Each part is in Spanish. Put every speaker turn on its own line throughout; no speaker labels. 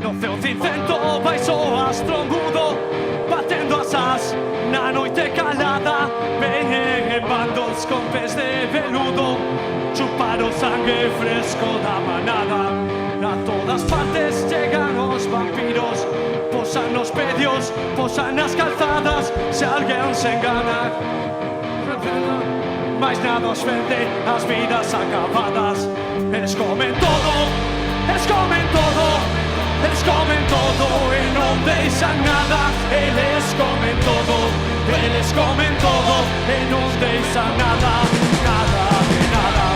No ceo cincento baixo astro mudo, batendo asas na noite calada. Veñen en bandos con pés de veludo, chupar o sangue fresco da manada. A todas partes llegan os vampiros, posan nos pedios, posan nas calzadas. Se alguén se engana, mais nada os vende as vidas acabadas. Eles comen todo, eles comen todo, eles comen todo e non deixan nada. Eles comen todo, eles comen todo e non deixan nada, nada de nada.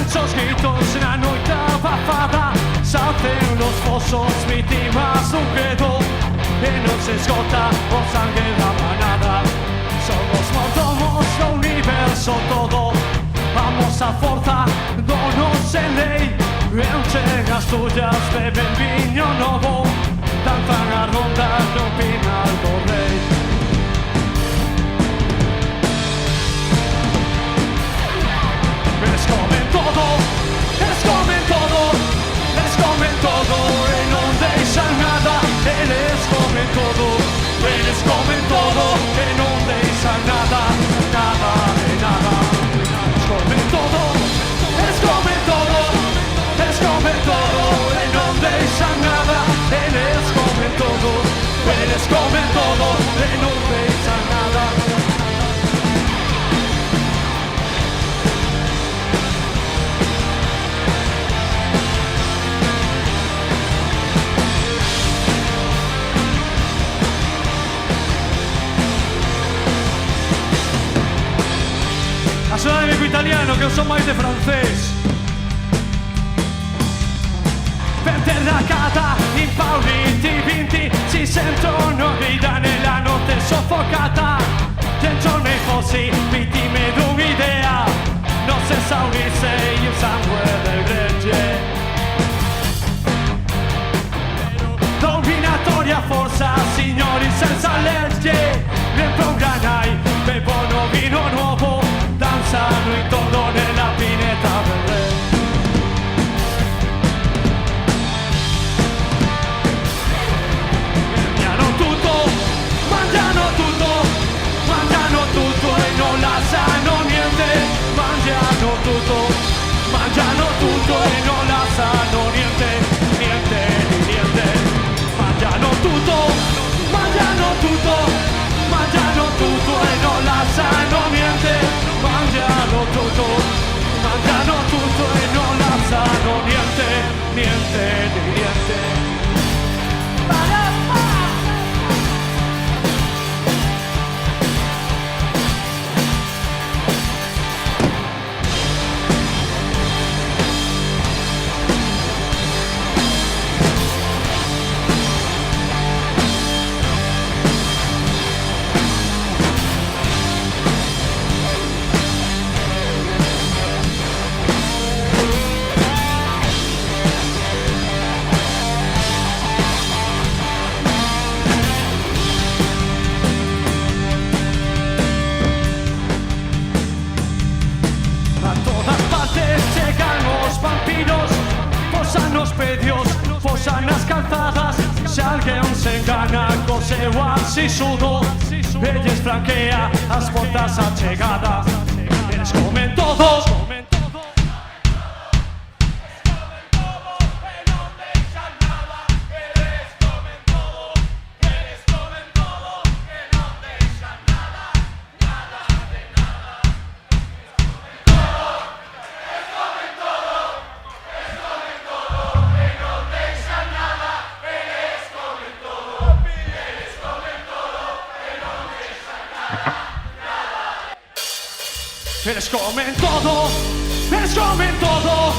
Os gritos na noite abafada salten los fosos vítimas dun credo e non se esgota o sangue da manada. Somos mordomos do universo todo, vamos a forza do noso lei. Enchen as tullas, beben viño novo, danzan a ronda no final do rei. Eles comen todo, eles comen todo, eles comen todo e non deixan nada. Eles comen todo, eles comen todo e non deixan nada, nada de nada. Eles comen todo, eles comen todo, eles comen todo e non deixan nada. Eles comen todo, eles comen todo e non deixan nada. Axudame co italiano, que eu son máis de francés. Vente da cata, impauriti, vinti, si sentono grida nella notte soffocata. Dentro nei fossi, vittime d'un'idea, non si esaurisse il sangue del gregge. Dominatoria forza, signori senza legge, riempiono granai, bevono vino nuovo, danzano intorno nella pineta del re. Mangiano tutto e non lasciano niente. Mangiano tutto e non lasciano niente, niente di niente. Mangiano tutto e non lasciano niente. Mangiano tutto e non lasciano niente, niente di niente. Posan nas calzadas, se alguén se engana co seu asisudo, elles franquea as portas achegadas. Eles comen todo, eles comen todo, eles comen todo,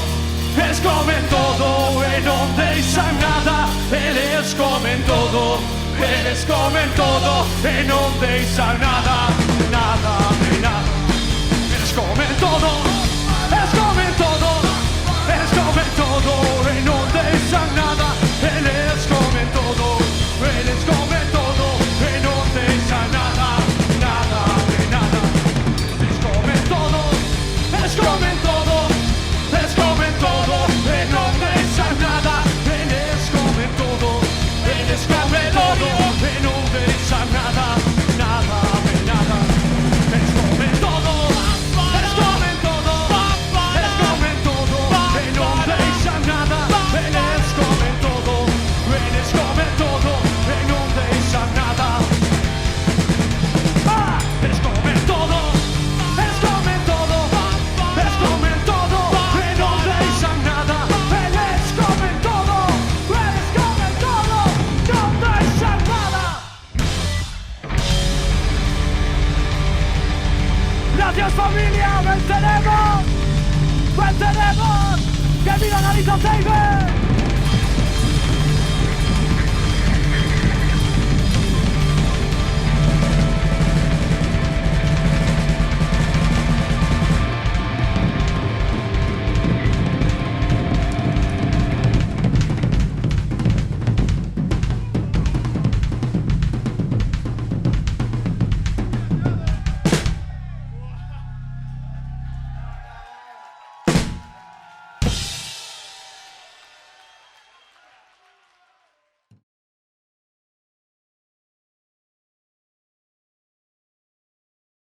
eles comen todo e non deixan nada. Eles comen todo eres come todo e non deixa nada, nada de nada. Eres come todo, eres come todo, eres come todo e non deixa nada. Eres come todo, eres come todo e non deixa nada, nada de nada. Eres come todo, eres come todo, eres come todo e non deixa nada. Eres come todo, eres come todo e non deixa nada, nada de nada. Eres come todo, eres come todo, eres come todo e non deixa nada. Eres come todo, eres come todo e non deixa nada. Eres come todo, eres come todo, eres come todo e non deixa nada. Eres come todo, eres come todo, non deixa nada. Gracias familia, venceremos, venceremos. Que viva Galicia Saber.